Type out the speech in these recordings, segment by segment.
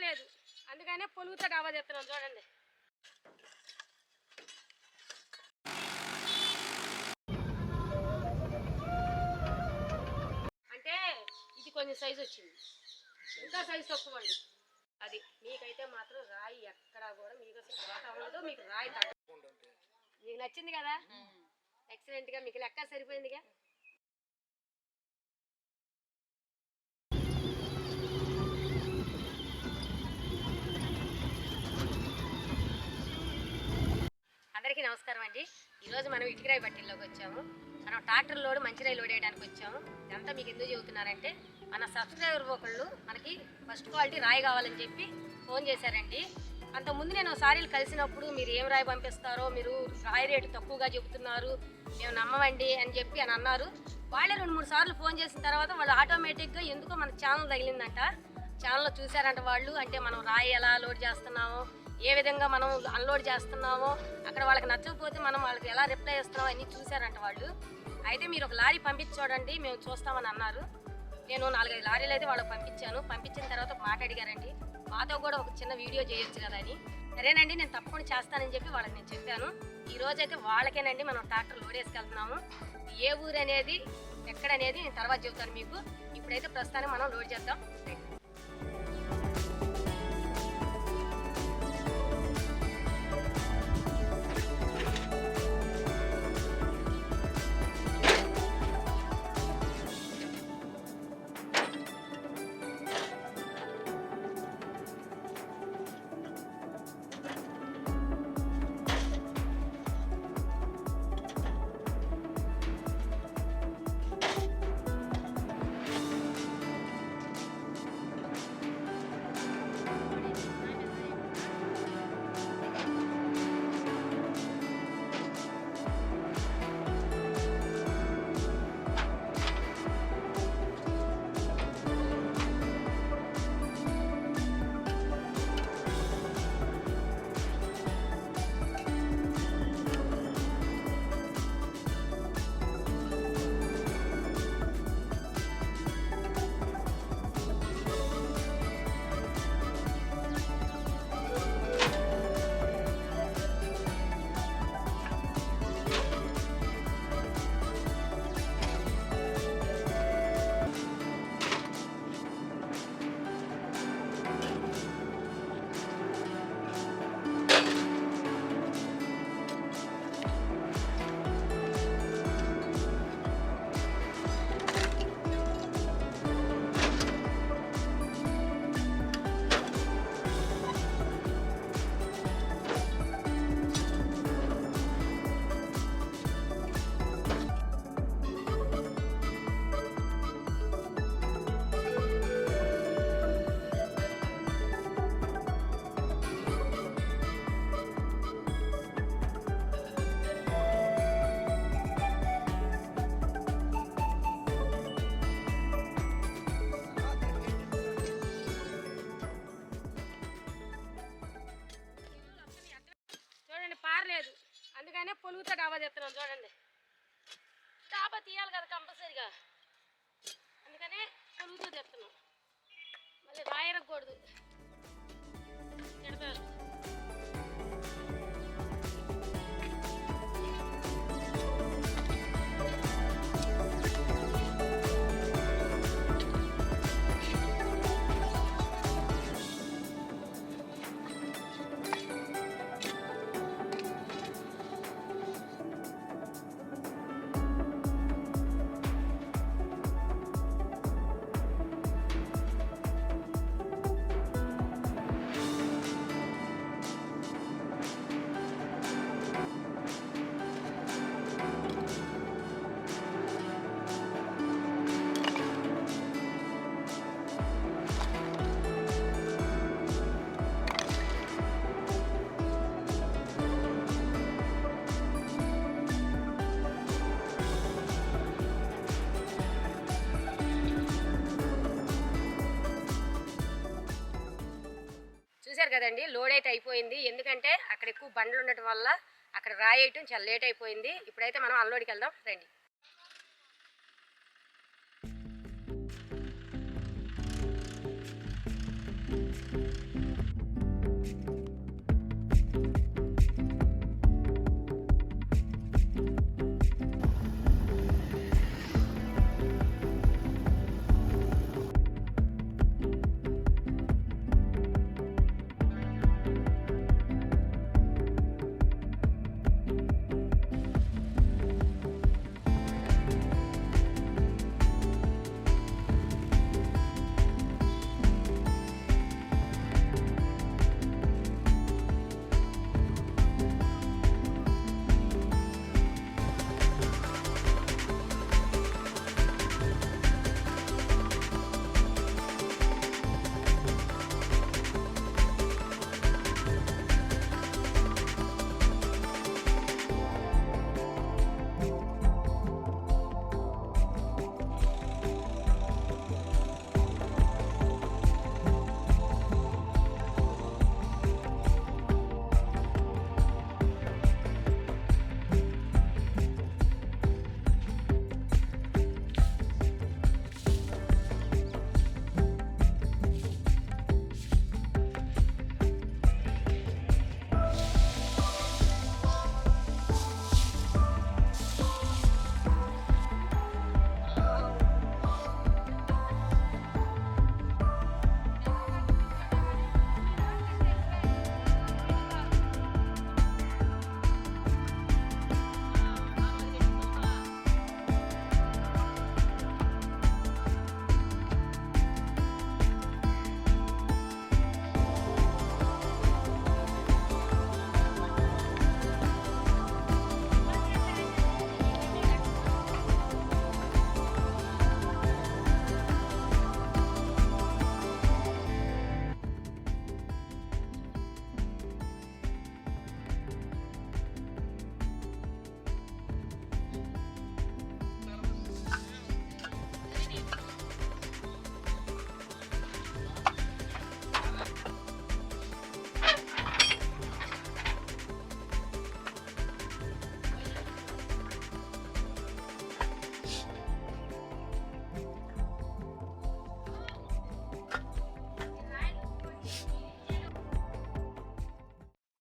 పారలేదు, అందుకనే పొలుగుతో డాబా చేస్తున్నాం. చూడండి. అంటే ఇది కొంచెం సైజు వచ్చింది, ఇంకా సైజు తక్కువ అండి. అది మీకైతే మాత్రం రాయి ఎక్కడా కూడా మీకు అసలు కోట ఉండదు, మీకు రాయి తగ్గ. మీకు నచ్చింది కదా, ఎక్సలెంట్గా మీకు లెక్క సరిపోయిందిగా. అందరికీ నమస్కారం అండి. ఈరోజు మనం ఇటుకరాయి బట్టీల్లోకి వచ్చాము. మనం ట్రాక్టర్ లోడ్ మంచిరాయి లోడ్ వేయడానికి వచ్చాము. ఇదంతా మీకు ఎందుకు చెబుతున్నారంటే, మన సబ్స్క్రైబర్ ఒకళ్ళు మనకి ఫస్ట్ క్వాలిటీ రాయి కావాలని చెప్పి ఫోన్ చేశారండి. అంతకుముందు నేను ఒకసారి కలిసినప్పుడు మీరు ఏం రాయి పంపిస్తారో, మీరు రాయి రేటు తక్కువగా చెబుతున్నారు, మేము నమ్మమండి అని చెప్పి అని అన్నారు. వాళ్ళే 2-3 సార్లు ఫోన్ చేసిన తర్వాత వాళ్ళు ఆటోమేటిక్గా ఎందుకో మన ఛానల్ తగిలిందంట. ఛానల్లో చూశారంట వాళ్ళు. అంటే మనం రాయి ఎలా లోడ్ చేస్తున్నామో, ఏ విధంగా మనం అన్లోడ్ చేస్తున్నామో, అక్కడ వాళ్ళకి నచ్చకపోతే మనం వాళ్ళకి ఎలా రిప్లై ఇస్తున్నామో అన్నీ చూశారంట వాళ్ళు. అయితే మీరు ఒక లారీ పంపించి చూడండి, మేము చూస్తామని అన్నారు. నేను 4-5 లారీలు అయితే వాళ్ళకి పంపించాను. పంపించిన తర్వాత ఒక మాట అడిగారండి, మాతో కూడా ఒక చిన్న వీడియో చేయొచ్చు కదా అని. సరేనండి, నేను తప్పకుండా చేస్తానని చెప్పి వాళ్ళకి నేను చెప్పాను. ఈ రోజైతే వాళ్ళకేనండి మనం ట్రాక్టర్ లోడ్ వేసుకెళ్తున్నాము. ఏ ఊరు అనేది ఎక్కడనేది నేను తర్వాత చెబుతాను మీకు. ఇప్పుడైతే ప్రస్తుతానికి మనం లోడ్ చేద్దాం. పారలేదు, అందుకనే పొలుగుతో డాబా చేస్తున్నాం. చూడండి, డాబా తీయాలి కదా కంపల్సరీగా, అందుకనే పొలుగుతో తెస్తున్నాం. మళ్ళీ రాయరకూడదు, తిడతారు. చూశారు కదండి, లోడ్ అయితే అయిపోయింది. ఎందుకంటే అక్కడ ఎక్కువ బండ్లు ఉండటం వల్ల అక్కడ రాయటం చాలా లేట్ అయిపోయింది. ఇప్పుడైతే మనం అన్లోడ్కి వెళ్దాం రండి.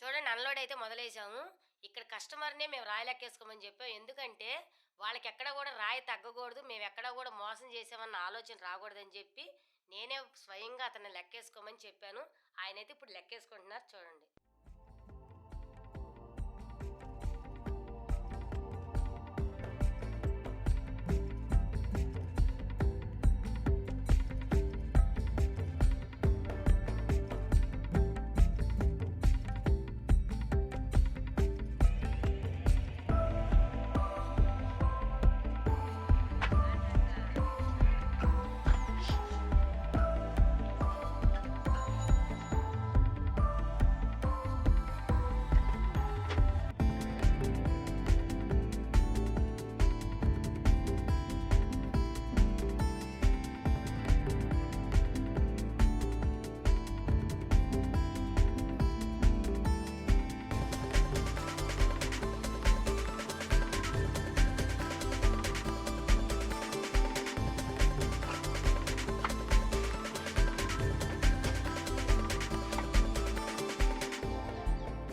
చూడండి, అన్లోడ్ అయితే మొదలేసాము. ఇక్కడ కస్టమర్నే మేము రాయి లెక్కేసుకోమని చెప్పాం. ఎందుకంటే వాళ్ళకి ఎక్కడ కూడా రాయి తగ్గకూడదు, మేము ఎక్కడ కూడా మోసం చేసామన్న ఆలోచన రాకూడదని చెప్పి నేనే స్వయంగా అతన్ని లెక్కేసుకోమని చెప్పాను. ఆయనైతే ఇప్పుడు లెక్కేసుకుంటున్నారు, చూడండి.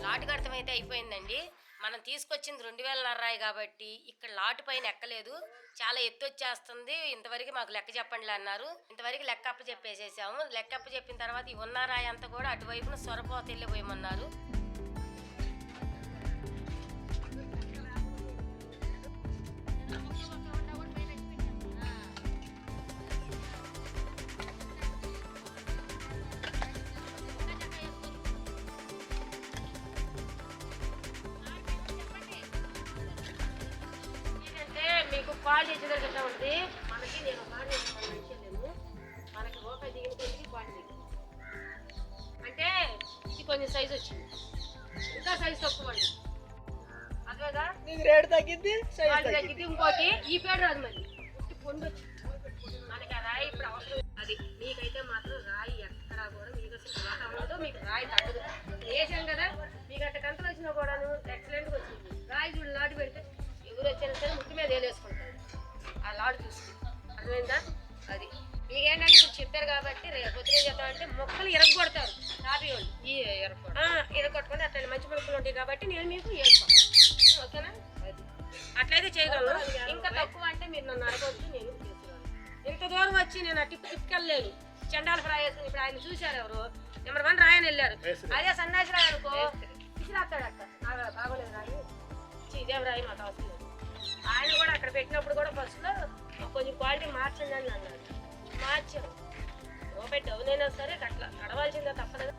లాటు కడతం అయితే అయిపోయిందండి. మనం తీసుకొచ్చింది 2000 రాయి కాబట్టి ఇక్కడ లాటు పైన ఎక్కలేదు, చాలా ఎత్తు వచ్చేస్తుంది. ఇంతవరకు మాకు లెక్క చెప్పండి అన్నారు. ఇంతవరకు లెక్క అప్ప చెప్పేసేసాము. లెక్క అప్ప చెప్పిన తర్వాత ఈ ఉన్న రాయి అంతా కూడా అటువైపున సొరపోత వెళ్ళిపోయమన్నారు. మీకు క్వాలిటీ ఇచ్చేది ఎట్లా ఉంటుంది, మనకి నేను క్వాలిటీ ఇచ్చేలేము. మనకి రూపాయి దిగిన కొద్దికి క్వాలిటీ అంటే ఇది కొంచెం సైజు వచ్చింది, ఇంకా సైజు తక్కువ అండి. అదేగా రేటు తగ్గింది, తగ్గింది. ఇంకోటి ఈ పేరు రాదు, మరి పొండు వచ్చింది మనకి. ఆ రాయి ఇప్పుడు అవసరం. అది మీకైతే మాత్రం రాయి ఎక్కడా కూడా మీకు అసలు అవ్వదు, మీకు రాయి తగ్గదు. వేసాం కదా, మీకు అట్ట కంతలు వచ్చినా కూడాను ఎక్సలెంట్గా వచ్చింది. రాయి చూడు లాటు పెడితే ఎవరు వచ్చినా సరే ముక్కు మీద వేలేసుకుంటారు ఆ లాడు చూసి. అర్థమైందా? అది మీకేంటంటే ఇప్పుడు చెప్పారు కాబట్టి రేపు పొద్దున ఏం చేస్తామంటే మొక్కలు ఇరగొడతారు టాపీ వాళ్ళు ఈ ఎయిర్పోర్ట్ ఇరగొట్టుకుంటే అట్లా మంచి మొక్కలు ఉంటాయి కాబట్టి నేను మీకు వేస్తాను ఓకేనా అట్లయితే చేయగలను ఇంకా తక్కువ అంటే మీరు నన్ను అడగవచ్చు నేను చేస్తున్నాను ఇంత దూరం వచ్చి నేను ఆ టిప్పుకెళ్ళలేను చండాల ఫ్రై వేసుకుని ఇప్పుడు ఆయన చూశారు ఎవరు నెంబర్ 1 రాయని వెళ్ళారు అదే సన్నాసి రాయి అనుకో ఇచ్చిరాస్తాడు అట్ట నాకు బాగోలేదు రాయి ఇదేం రాయి మాకు అవసరం లేదు ఆయన కూడా అక్కడ పెట్టినప్పుడు కూడా ఫస్ట్లో కొంచెం క్వాలిటీ మార్చండి అని అన్నాడు మార్చాం రూపాయి డౌన్ అయినా సరే అట్లా నడవాల్సిందే తప్పలేదు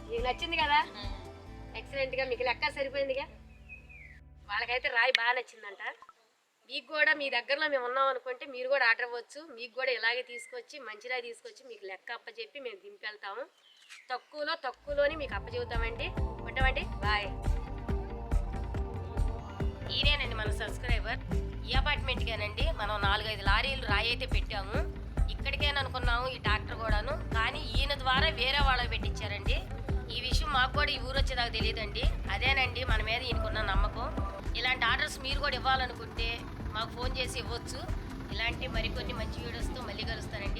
మీకు నచ్చింది కదా ఎక్సలెంట్గా మీకు లెక్క సరిపోయిందిగా వాళ్ళకైతే రాయి బాగా నచ్చిందంట మీకు కూడా మీ దగ్గరలో మేము ఉన్నాం అనుకుంటే మీరు కూడా ఆర్డర్ ఇవ్వచ్చు మీకు కూడా ఇలాగే తీసుకొచ్చి మంచి రాయి తీసుకొచ్చి మీకు లెక్క అప్పచెప్పి మేము దింపెళ్తాము తక్కువలోని మీకు అప్పచెబుతామండి ఉంటామండి బాయ్ ఈయనేనండి మన సబ్స్క్రైబర్ ఈ అపార్ట్మెంట్కేనండి మనం 4-5 లారీలు రాయి అయితే పెట్టాము ఇక్కడికేననుకున్నాము ఈ ట్రాక్టర్ కూడాను కానీ ఈయన ద్వారా వేరే వాళ్ళకి పెట్టించారండి ఈ విషయం మాకు కూడా ఈ ఊరు వచ్చేదాకా తెలియదండి అదేనండి మన మీద ఈయనకున్న నమ్మకం ఇలాంటి ఆర్డర్స్ మీరు కూడా ఇవ్వాలనుకుంటే మాకు ఫోన్ చేసి ఇవ్వచ్చు ఇలాంటి మరికొన్ని మంచి వీడియోస్తో మళ్ళీ కలుస్తానండి